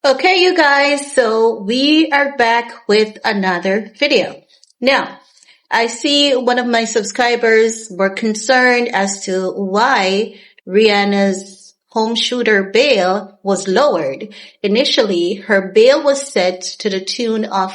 Okay, you guys, so we are back with another video. Now, I see one of my subscribers were concerned as to why Rihanna's home shooter bail was lowered. Initially, her bail was set to the tune of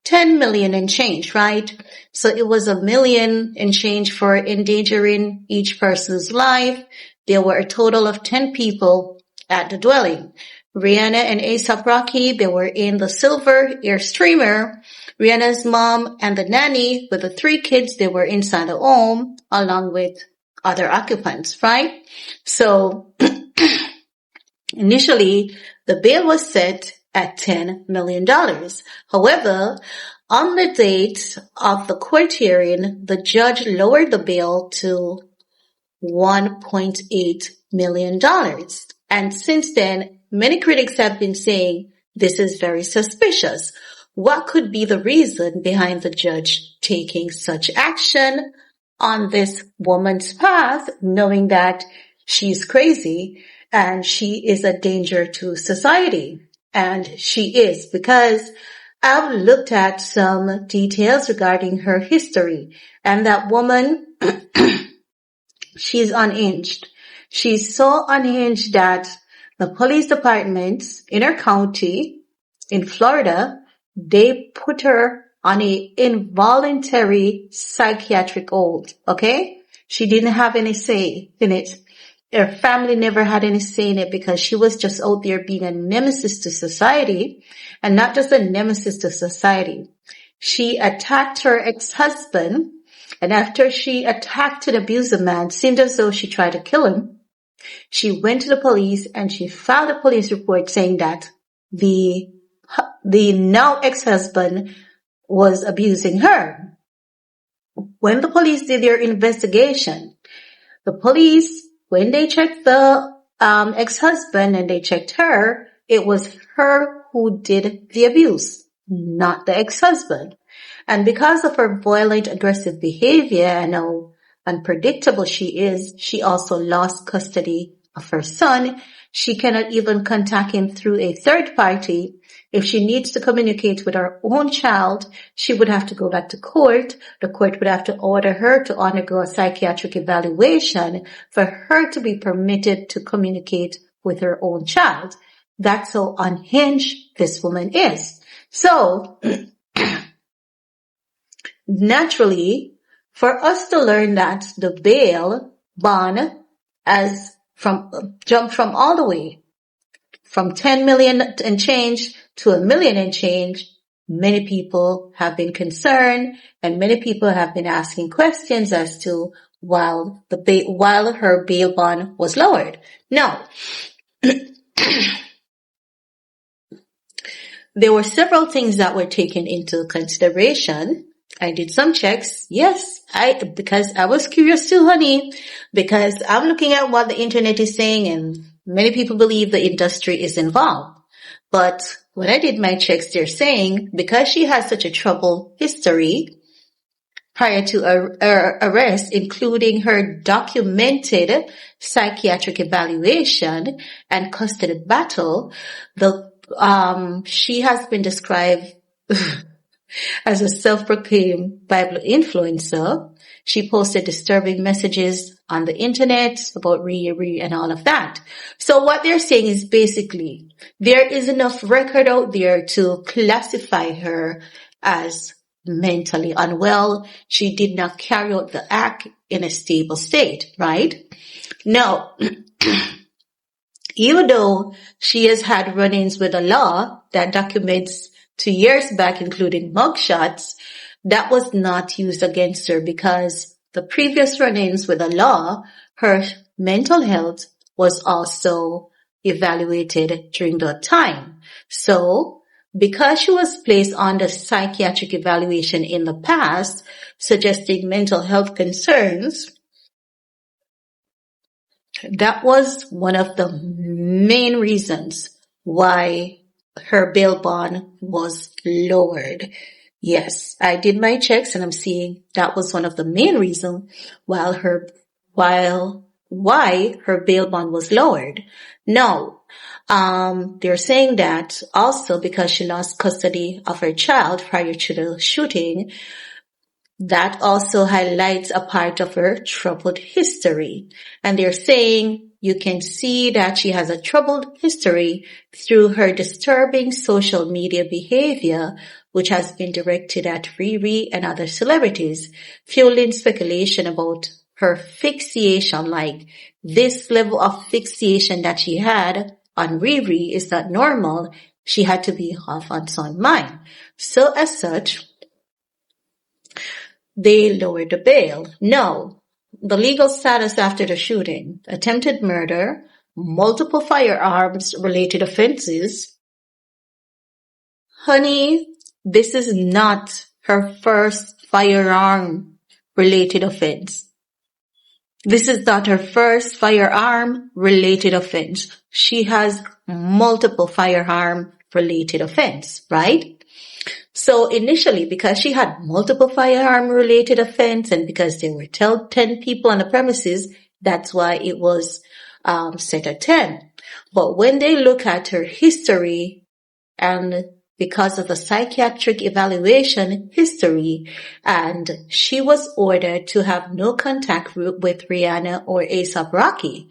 10 million and change, right? So it was a million and change for endangering each person's life. There were a total of 10 people at the dwelling. Rihanna and aprocky, they were in the silver Airstreamer. Rihanna's mom and the nanny with the 3 kids, they were inside the home along with other occupants, right? So initially, the bail was set at $10 million. However, on the date of the court hearing, the judge lowered the bail to $1.8 million. And since then, many critics have been saying this is very suspicious. What could be the reason behind the judge taking such action on this woman's path, knowing that she's crazy and she is a danger to society? And she is, because I've looked at some details regarding her history, and that woman, she's unhinged. She's so unhinged that the police department in her county in Florida, they put her on a involuntary psychiatric hold, okay? She didn't have any say in it. Her family never had any say in it because she was just out there being a nemesis to society, and not just a nemesis to society. She attacked her ex-husband, and after she attacked an abusive man, seemed as though she tried to kill him. She went to the police and she filed a police report saying that the now ex-husband was abusing her. When the police did their investigation, the police, when they checked the ex-husband and they checked her, it was her who did the abuse, not the ex-husband. And because of her violent, aggressive behavior and how unpredictable she is, she also lost custody of her son. She cannot even contact him through a third party. If she needs to communicate with her own child, she would have to go back to court. The court would have to order her to undergo a psychiatric evaluation for her to be permitted to communicate with her own child. That's how unhinged this woman is. So, naturally, for us to learn that the bail bond jumped from all the way from 10 million and change to $1 million and change, many people have been concerned and many people have been asking questions as to while her bail bond was lowered. Now, there were several things that were taken into consideration. I did some checks. Yes, because I was curious too, honey, because I'm looking at what the internet is saying and many people believe the industry is involved. But when I did my checks, they're saying because she has such a troubled history prior to her arrest, including her documented psychiatric evaluation and custody battle, she has been described as a self-proclaimed Bible influencer. She posted disturbing messages on the internet about Riri and all of that. So what they're saying is basically there is enough record out there to classify her as mentally unwell. She did not carry out the act in a stable state, right? Now, even though she has had run-ins with the law that documents 2 years back, including mugshots, that was not used against her because the previous run-ins with the law, her mental health was also evaluated during that time. So, because she was placed under psychiatric evaluation in the past, suggesting mental health concerns, that was one of the main reasons why her bail bond was lowered. Yes, I did my checks and I'm seeing that was one of the main reasons why why her bail bond was lowered. No, they're saying that also because she lost custody of her child prior to the shooting, that also highlights a part of her troubled history. And they're saying you can see that she has a troubled history through her disturbing social media behavior, which has been directed at Riri and other celebrities, fueling speculation about her fixation, like this level of fixation that she had on Riri is not normal. She had to be off on sound mind. So as such, they lowered the bail. No. The legal status after the shooting: attempted murder, multiple firearms related offenses. Honey, this is not her first firearm related offense. This is not her first firearm related offense. She has multiple firearm related offense, right? So initially, because she had multiple firearm-related offense and because there were 10 people on the premises, that's why it was set at 10. But when they look at her history and because of the psychiatric evaluation history, and she was ordered to have no contact with Rihanna or A$AP Rocky,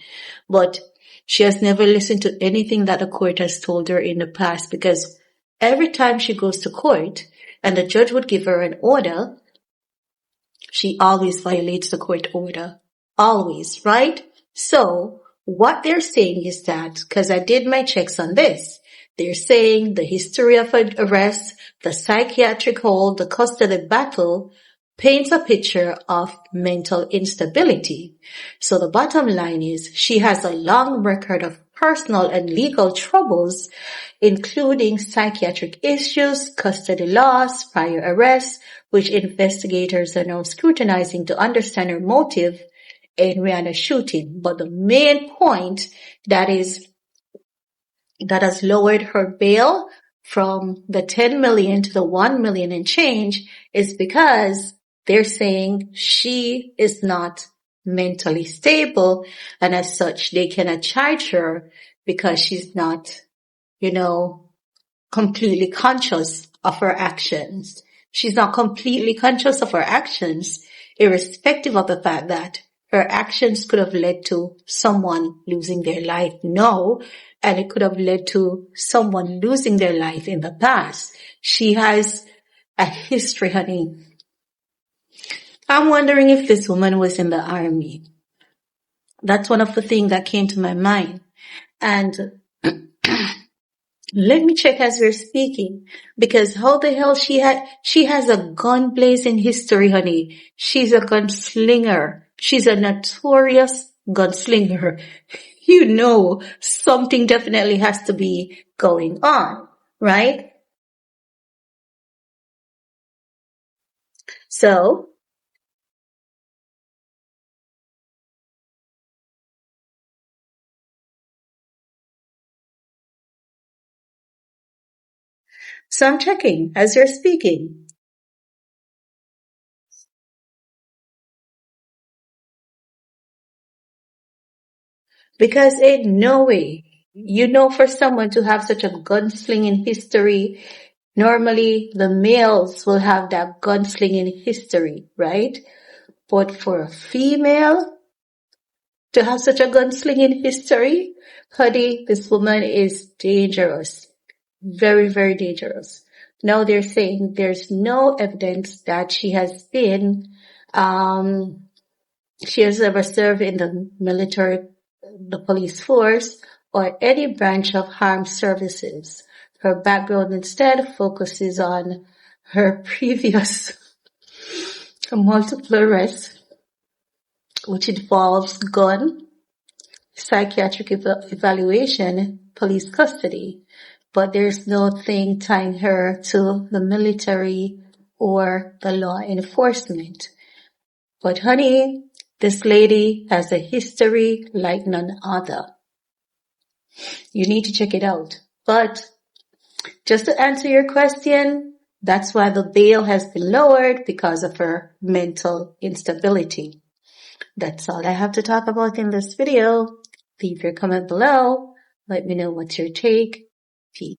but she has never listened to anything that the court has told her in the past, because every time she goes to court and the judge would give her an order, she always violates the court order. Always, right? So what they're saying is that, because I did my checks on this, they're saying the history of an arrest, the psychiatric hold, the custody battle paints a picture of mental instability. So the bottom line is she has a long record of personal and legal troubles, including psychiatric issues, custody loss, prior arrests, which investigators are now scrutinizing to understand her motive in Rihanna's shooting. But the main point that has lowered her bail from the 10 million to the 1 million and change is because they're saying she is not mentally stable, and as such, they cannot charge her because she's not, completely conscious of her actions. She's not completely conscious of her actions, irrespective of the fact that her actions could have led to someone losing their life. No, and it could have led to someone losing their life in the past. She has a history, honey. I'm wondering if this woman was in the army. That's one of the things that came to my mind. And let me check as we're speaking, because how the hell she has a gun blazing history, honey. She's a gunslinger. She's a notorious gunslinger. Something definitely has to be going on, right? So I'm checking as you're speaking. Because in no way, for someone to have such a gunslinging history, normally the males will have that gunslinging history, right? But for a female to have such a gunslinging history, honey, this woman is dangerous. Very, very dangerous. Now they're saying there's no evidence that she has ever served in the military, the police force, or any branch of armed services. Her background instead focuses on her previous multiple arrests, which involves gun, psychiatric evaluation, police custody. But there's no thing tying her to the military or the law enforcement. But honey, this lady has a history like none other. You need to check it out. But just to answer your question, that's why the bail has been lowered, because of her mental instability. That's all I have to talk about in this video. Leave your comment below. Let me know what's your take. Peace.